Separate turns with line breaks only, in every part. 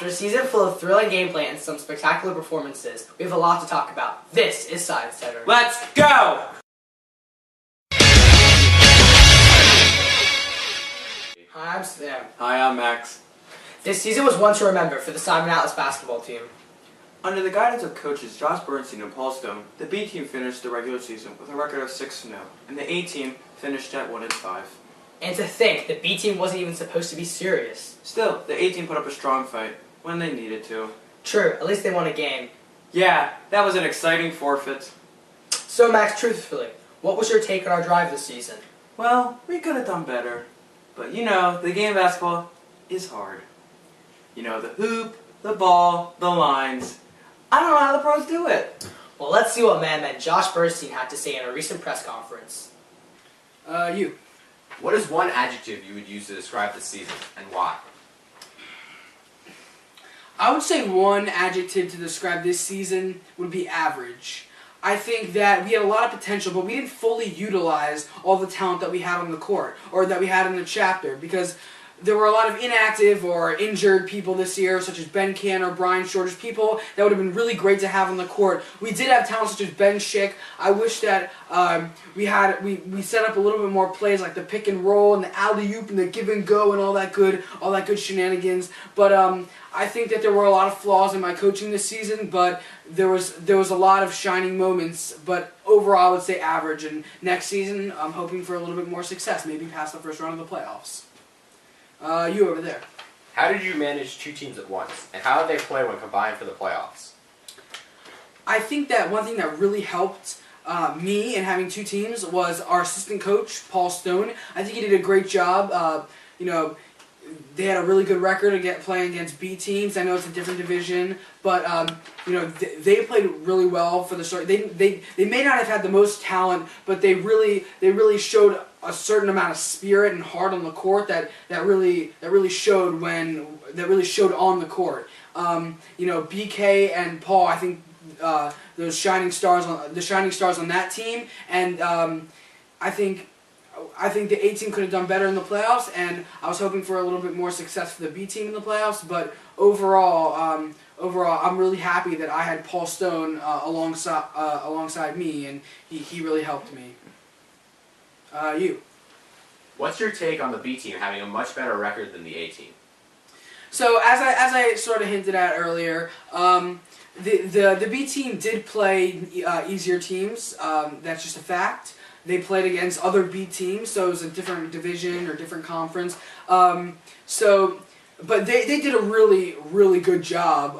After a season full of thrilling gameplay and some spectacular performances, we have a lot to talk about. This is SiAtCenter.
Let's go!
Hi, I'm Sam.
Hi, I'm Max.
This season was one to remember for the Simon Atlas basketball team.
Under the guidance of coaches Josh Bernstein and Paul Stone, the B team finished the regular season with a record of 6-0, and the A team finished at 1-5.
And to think, the B team wasn't even supposed to be serious.
Still, the A team put up a strong fight when they needed to.
True, at least they won a game.
Yeah, that was an exciting forfeit.
So Max, truthfully, what was your take on our drive this season?
Well, we could have done better. But you know, the game of basketball is hard. You know, the hoop, the ball, the lines. I don't know how the pros do it.
Well, let's see what man Josh Bernstein had to say in a recent press conference.
You.
What is one adjective you would use to describe this season, and why?
I would say one adjective to describe this season would be average. I think that we had a lot of potential, but we didn't fully utilize all the talent that we had on the court, or that we had in the chapter, because there were a lot of inactive or injured people this year, such as Ben Canner, Brian Shore, just people that would have been really great to have on the court. We did have talent such as Ben Schick. I wish that we set up a little bit more plays like the pick and roll and the alley-oop and the give and go and all that good shenanigans. But I think that there were a lot of flaws in my coaching this season, but there was a lot of shining moments. But overall, I would say average. And next season, I'm hoping for a little bit more success, maybe past the first round of the playoffs. You over there.
How did you manage two teams at once, and how did they play when combined for the playoffs?
I think that one thing that really helped me in having two teams was our assistant coach, Paul Stone. I think he did a great job. They had a really good record playing against B teams. I know it's a different division, but they played really well for the start. They may not have had the most talent, but they really showed a certain amount of spirit and heart on the court that really showed on the court. BK and Paul, I think those shining stars on that team, and I think the A team could have done better in the playoffs, and I was hoping for a little bit more success for the B team in the playoffs. But overall, I'm really happy that I had Paul Stone alongside me, and he really helped me. You.
What's your take on the B team having a much better record than the A team?
So as I sort of hinted at earlier, the B team did play easier teams. That's just a fact. They played against other B teams, so it was a different division or different conference. But they did a really, really good job.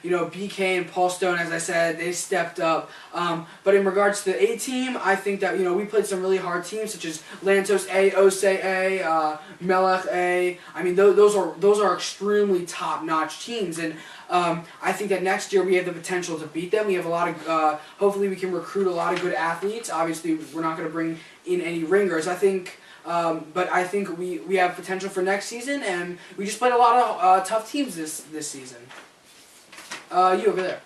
BK and Paul Stone, as I said, they stepped up. But in regards to the A team, I think that we played some really hard teams, such as Lantos A, AZAA, Melech A. I mean, those are extremely top-notch teams, and I think that next year we have the potential to beat them. We have a lot of, hopefully we can recruit a lot of good athletes. Obviously, we're not going to bring in any ringers. But I think we have potential for next season, and we just played a lot of tough teams this season. You over there.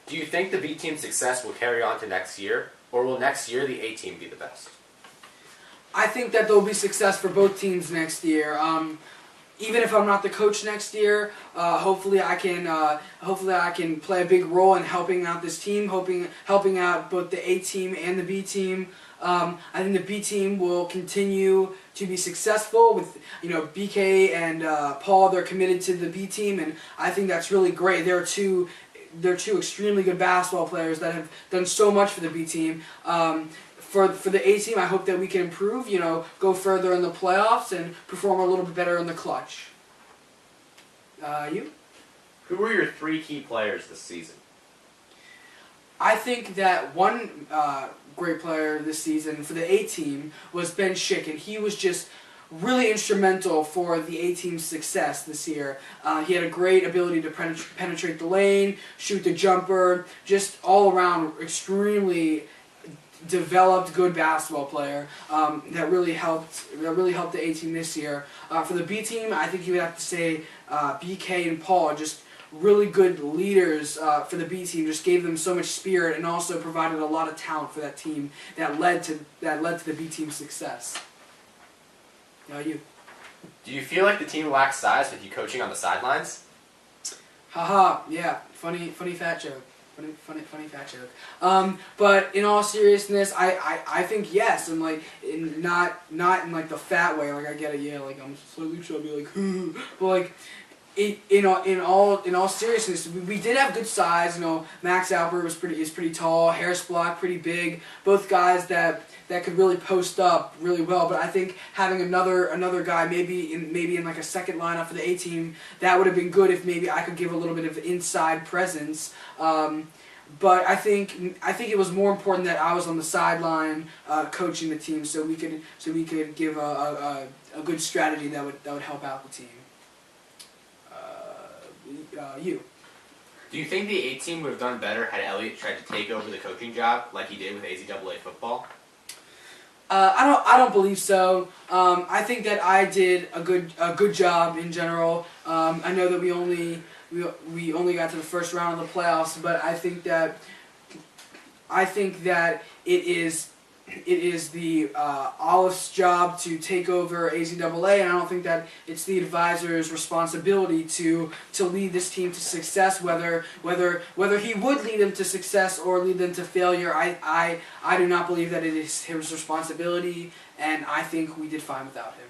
Do you think the B team's success will carry on to next year, or will next year the A team be the best?
I think that there will be success for both teams next year. Even if I'm not the coach next year, hopefully I can play a big role in helping out this team, helping out both the A team and the B team. I think the B team will continue to be successful with BK and Paul. They're committed to the B team, and I think that's really great. They're two extremely good basketball players that have done so much for the B team. For the A team, I hope that we can improve, go further in the playoffs and perform a little bit better in the clutch. You?
Who were your three key players this season?
I think that one great player this season for the A team was Ben Schick, and he was just really instrumental for the A team's success this year. He had a great ability to penetrate the lane, shoot the jumper, just all around extremely developed good basketball player that really helped the A team this year. For the B team, I think you would have to say BK and Paul, just really good leaders for the B team, just gave them so much spirit and also provided a lot of talent for that team that led to the B team's success. You.
Do you feel like the team lacks size with you coaching on the sidelines?
Haha, yeah, funny fat joke. Funny fat joke. But in all seriousness, I think yes, and like not in like the fat way. Like I get it, yeah. Like I'm slightly chubby, like, but like in all seriousness, we did have good size. You know, Max Albert is pretty tall. Harris Block pretty big. Both guys that could really post up really well. But I think having another guy maybe in like a second lineup for the A team, that would have been good if maybe I could give a little bit of inside presence. But I think it was more important that I was on the sideline coaching the team, so we could give a good strategy that would help out the team. You.
Do you think the A team would have done better had Elliott tried to take over the coaching job like he did with AZAA football?
I don't believe so. I think that I did a good job in general. I know that we only got to the first round of the playoffs, but I think that it is the Olive's job to take over AZAA, and I don't think that it's the advisor's responsibility to lead this team to success. Whether he would lead them to success or lead them to failure, I do not believe that it is his responsibility, and I think we did fine without him.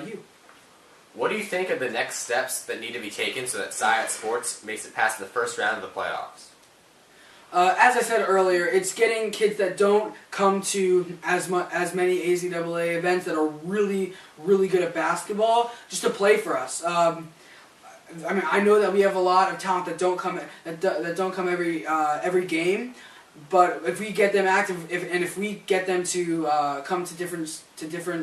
You.
What do you think of the next steps that need to be taken so that SiAT Sports makes it past the first round of the playoffs?
As I said earlier, it's getting kids that don't come to as many AZAA events that are really good at basketball just to play for us. I mean, I know that we have a lot of talent that don't come every game, but if we get them active, if we get them to come to different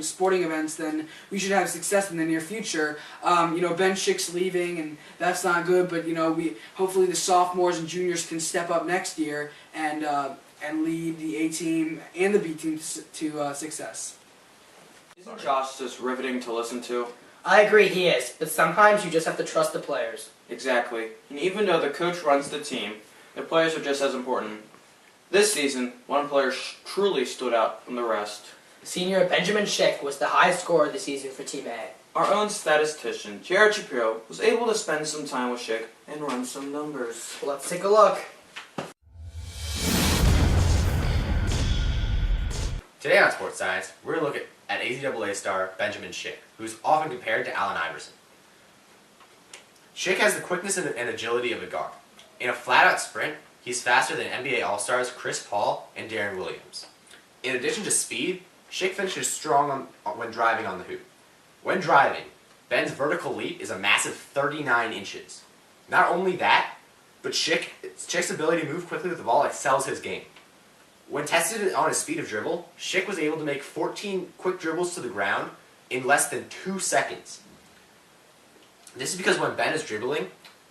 sporting events, then we should have success in the near future. Ben Schick's leaving, and that's not good. But we hopefully the sophomores and juniors can step up next year and lead the A team and the B team to success.
Isn't Josh just riveting to listen to?
I agree he is, but sometimes you just have to trust the players.
Exactly. And even though the coach runs the team, the players are just as important. This season, one player truly stood out from the rest.
Senior Benjamin Schick was the highest scorer of the season for Team A.
Our own statistician, Jared Shapiro, was able to spend some time with Schick and run some numbers.
Let's take a look.
Today on Sports Science, we're going to look at AZAA star Benjamin Schick, who's often compared to Allen Iverson. Schick has the quickness and agility of a guard. In a flat-out sprint, he's faster than NBA All-Stars Chris Paul and Darren Williams. In addition to speed, Schick finishes strong when driving on the hoop. When driving, Ben's vertical leap is a massive 39 inches. Not only that, but Schick's ability to move quickly with the ball excels his game. When tested on his speed of dribble, Schick was able to make 14 quick dribbles to the ground in less than 2 seconds. This is because when Ben is dribbling,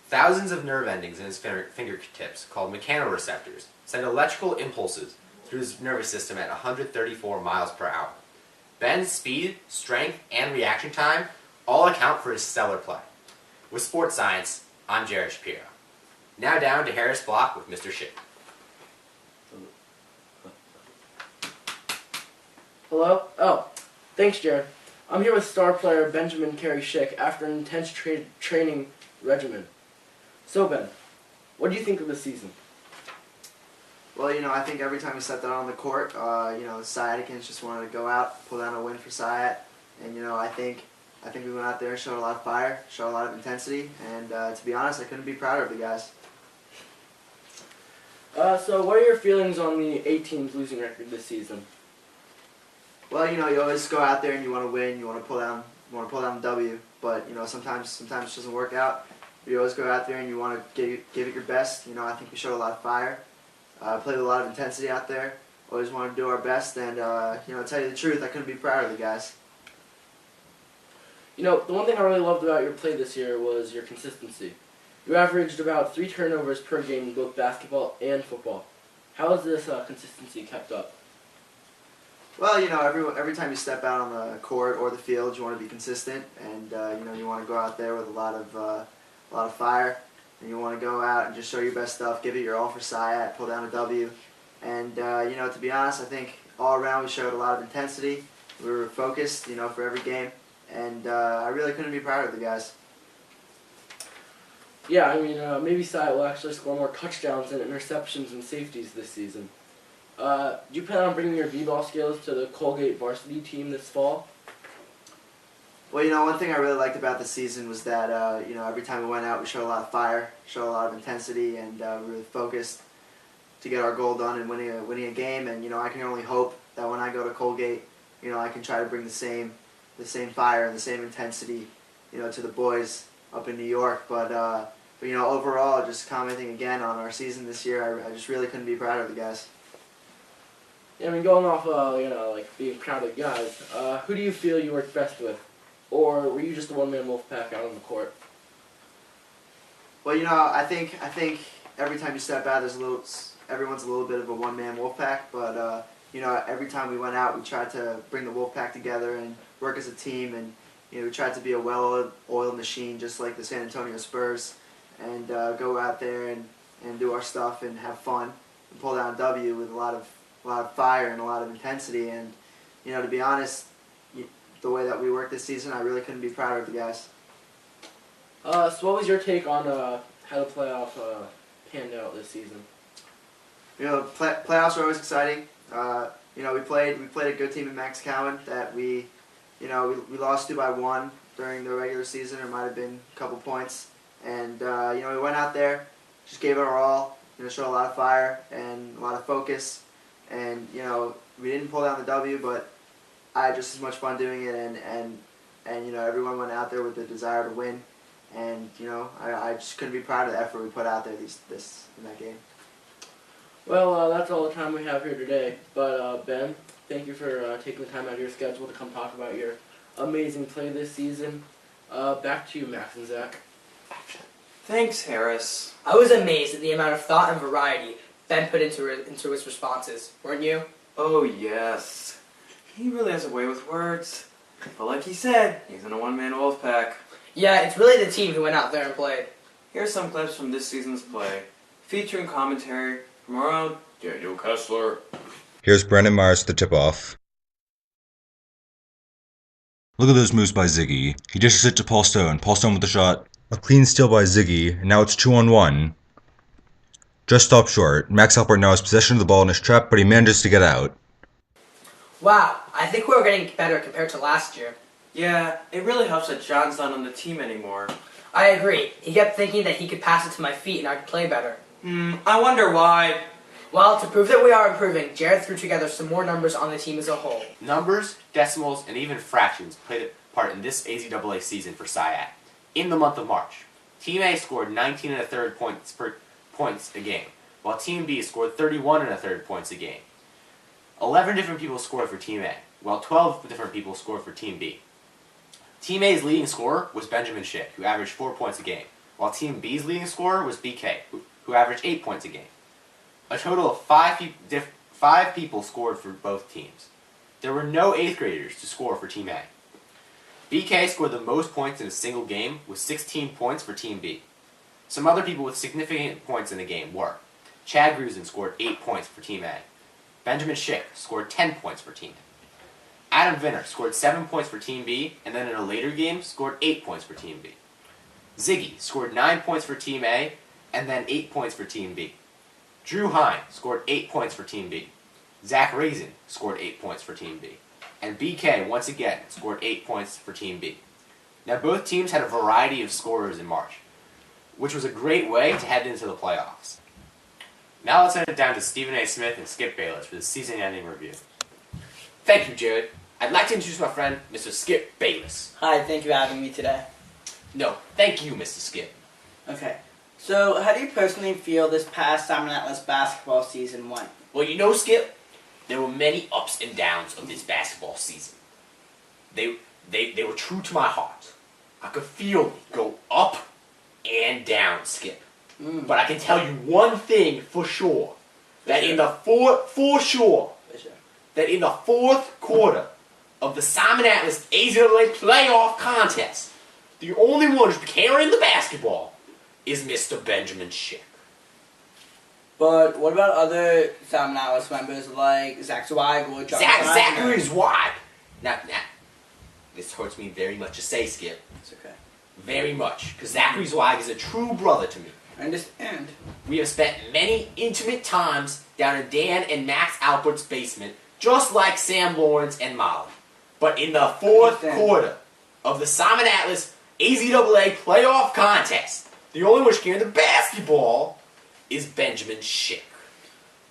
thousands of nerve endings in his fingertips, called mechanoreceptors, send electrical impulses through his nervous system at 134 miles per hour. Ben's speed, strength, and reaction time all account for his stellar play. With Sports Science, I'm Jared Shapiro. Now down to Harris Block with Mr. Schick.
Hello? Oh, thanks, Jared. I'm here with star player Benjamin Carey Schick after an intense training regimen. So, Ben, what do you think of the season?
Well, I think every time we stepped out on the court, SiAtCenter just wanted to go out, pull down a win for SiAT, and I think we went out there and showed a lot of fire, showed a lot of intensity, and to be honest, I couldn't be prouder of the guys.
So what are your feelings on the A team's losing record this season?
Well, you always go out there and you want to win, you want to pull down the W, but sometimes it doesn't work out. You always go out there and you want to give it your best. I think we showed a lot of fire. Played with a lot of intensity out there. Always wanted to do our best, and to tell you the truth, I couldn't be prouder of the guys.
The one thing I really loved about your play this year was your consistency. You averaged about 3 turnovers per game in both basketball and football. How is this consistency kept up?
Well, every time you step out on the court or the field, you want to be consistent, and you want to go out there with a lot of fire, and you want to go out and just show your best stuff, give it your all for SiAT, pull down a W, and to be honest, I think all around we showed a lot of intensity. We were focused, for every game, and I really couldn't be prouder of the guys.
Yeah, I mean, maybe SiAt will actually score more touchdowns and interceptions and safeties this season. Do you plan on bringing your b-ball skills to the Colgate varsity team this fall?
Well, one thing I really liked about the season was that, every time we went out, we showed a lot of fire, showed a lot of intensity, and we were really focused to get our goal done and winning a game. And, I can only hope that when I go to Colgate, I can try to bring the same fire and the same intensity, to the boys up in New York. But overall, just commenting again on our season this year, I just really couldn't be prouder of the guys.
Yeah, I mean, going off, being proud of the guys, who do you feel you worked best with? Or were you just a one-man wolf pack out on the court?
Well, I think every time you step out, everyone's a little bit of a one-man wolf pack. But every time we went out, we tried to bring the wolf pack together and work as a team. And we tried to be a well-oiled machine, just like the San Antonio Spurs, and go out there and do our stuff and have fun and pull down a W with a lot of fire and a lot of intensity. And to be honest, the way that we worked this season, I really couldn't be prouder of the guys.
So what was your take on how the playoff panned out this season?
Playoffs are always exciting. We played a good team in Max Cowan that we lost to by 1 during the regular season, or might have been a couple points. And we went out there, just gave it our all. Showed a lot of fire and a lot of focus. And we didn't pull down the W, but I had just as much fun doing it, and everyone went out there with the desire to win, and I just couldn't be proud of the effort we put out there in that game.
Well, that's all the time we have here today. But Ben, thank you for taking the time out of your schedule to come talk about your amazing play this season. Back to you, Max and Zach.
Thanks, Harris.
I was amazed at the amount of thought and variety Ben put into his responses, weren't you?
Oh, yes. He really has a way with words. But like he said, he's in a one-man wolf pack.
Yeah, it's really the team who went out there and played.
Here's some clips from this season's play, featuring commentary from our own Daniel Kessler.
Here's Brandon Myers to the tip-off. Look at those moves by Ziggy. He dishes it to Paul Stone. Paul Stone with the shot. A clean steal by Ziggy, and now it's 2-on-1. Just stopped short. Max Alpert now has possession of the ball in his trap, but he manages to get out.
Wow, I think we're getting better compared to last year.
Yeah, it really helps that John's not on the team anymore.
I agree. He kept thinking that he could pass it to my feet and I could play better.
I wonder why.
Well, to prove that we are improving, Jared threw together some more numbers on the team as a whole.
Numbers, decimals, and even fractions played a part in this AZAA season for SiAt. In the month of March, Team A scored 19 1/3 points a game, while Team B scored 31 1/3 points a game. 11 different people scored for Team A, while 12 different people scored for Team B. Team A's leading scorer was Benjamin Schick, who averaged 4 points a game, while Team B's leading scorer was BK, who averaged 8 points a game. A total of 5 people scored for both teams. There were no 8th graders to score for Team A. BK scored the most points in a single game with 16 points for Team B. Some other people with significant points in the game were Chad Grusin scored 8 points for Team A. Benjamin Schick scored 10 points for Team A. Adam Vinner scored 7 points for Team B, and then in a later game scored 8 points for Team B. Ziggy scored 9 points for Team A, and then 8 points for Team B. Drew Hine scored 8 points for Team B. Zach Raisin scored 8 points for Team B. And BK, once again, scored 8 points for Team B. Now, both teams had a variety of scorers in March, which was a great way to head into the playoffs. Now let's send it down to Stephen A. Smith and Skip Bayless for the season-ending review. Thank you, Jared. I'd like to introduce my friend, Mr. Skip Bayless.
Hi, thank you for having me today.
No, thank you, Mr. Skip.
Okay, so how do you personally feel this past Simon Atlas basketball season went?
Well, Skip, there were many ups and downs of this basketball season. They were true to my heart. I could feel it go up and down, Skip. But I can tell you one thing for sure. That in the fourth quarter of the Simon Atlas AZAA playoff contest, the only one who's carrying the basketball is Mr. Benjamin Schick.
But what about other Simon Atlas members like Zach Zweig or John
Zachary Zweig. Now, this hurts me very much to say, Skip.
It's okay.
very much, because Zachary Zweig is a true brother to me.
I understand.
We have spent many intimate times down in Dan and Max Albert's basement, just like Sam Lawrence and Molly. But in the fourth quarter of the Simon Atlas AZAA playoff contest, the only one carrying the basketball is Benjamin Schick.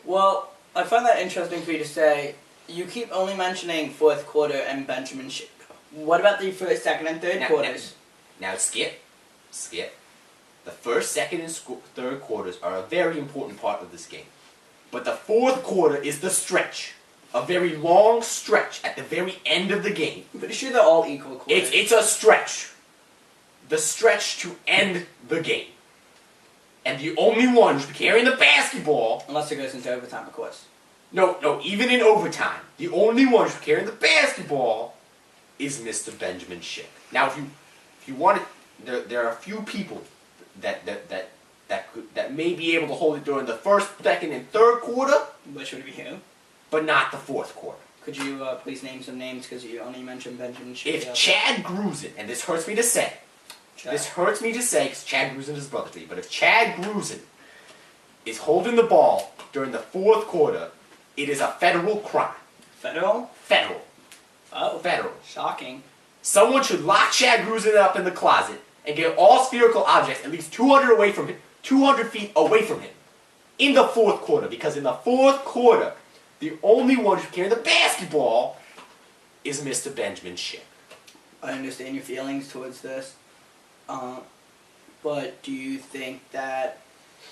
Well, I find that interesting for you to say. You keep only mentioning fourth quarter and Benjamin Schick. What about the first, second, and third quarters?
Now skip. The first, second, and third quarters are a very important part of this game. But the fourth quarter is the stretch. A very long stretch at the very end of the game.
I'm pretty sure they're all equal quarters.
It's a stretch. The stretch to end the game. And the only one who's carrying the basketball...
Unless it goes into overtime, of course.
No, even in overtime, the only one who's carrying the basketball is Mr. Benjamin Schick. Now, if you want it, there are a few people that may be able to hold it during the first, second, and third quarter,
Which would be who?
but not the fourth quarter.
Could you please name some names, because you only mentioned Benjamin Schick.
If Chad Grusin, and this hurts me to say, because Chad Grusin is his brother to me, but if Chad Grusin is holding the ball during the fourth quarter, it is a federal crime.
Federal?
Federal.
Oh.
Federal.
Shocking.
Someone should lock Chad Grusin up in the closet and get all spherical objects at least 200 feet away from him in the fourth quarter, because in the fourth quarter, the only one who's carrying the basketball is Mr. Benjamin Schick.
I understand your feelings towards this. But do you think that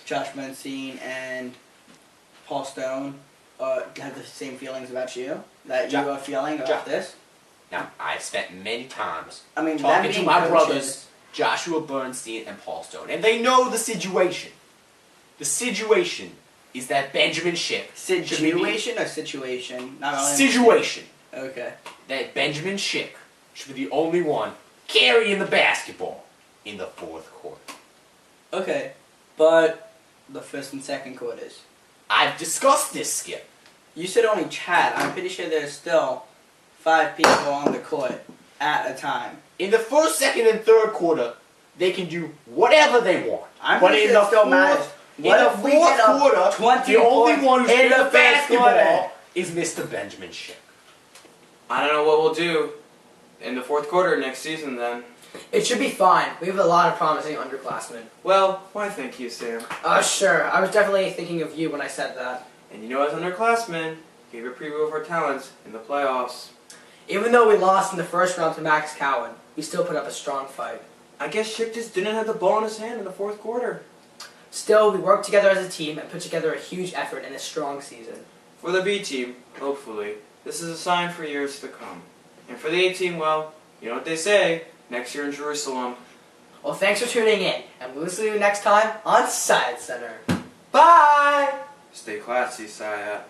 Josh Bernstein and Paul Stone have the same feelings about you that you are feeling about this?
Now, I've spent many times
I mean,
talking to my
coaches,
brothers, Joshua Bernstein and Paul Stone, and they know the situation. The situation is that Benjamin Schick...
Situation or situation? Not only
Situation.
Okay.
That Benjamin Schick should be the only one carrying the basketball in the fourth quarter.
Okay. But the first and second quarters.
I've discussed this, Skip.
You said only Chad. I'm pretty sure there's still 5 people on the court at a time.
In the first, second, and third quarter, they can do whatever they want.
I'm
but
pretty
in
sure
the
it still
fourth,
matters.
in
What
the
if we
fourth
get up
quarter,
20
the only
points
one who's
in
carrying
the
the
first
basketball
quarter?
is Mr. Benjamin Schick.
I don't know what we'll do in the fourth quarter next season then.
It should be fine. We have a lot of promising underclassmen.
Well, why thank you, Sam.
Sure. I was definitely thinking of you when I said that.
And you know, as underclassmen, gave a preview of our talents in the playoffs.
Even though we lost in the first round to Max Cowan, we still put up a strong fight.
I guess Schick just didn't have the ball in his hand in the fourth quarter.
Still, we worked together as a team and put together a huge effort in a strong season.
For the B team, hopefully, this is a sign for years to come. And for the A team, well, you know what they say, next year in Jerusalem.
Well, thanks for tuning in, and we'll see you next time on SiAtCenter.
Bye! Stay classy, SiAt.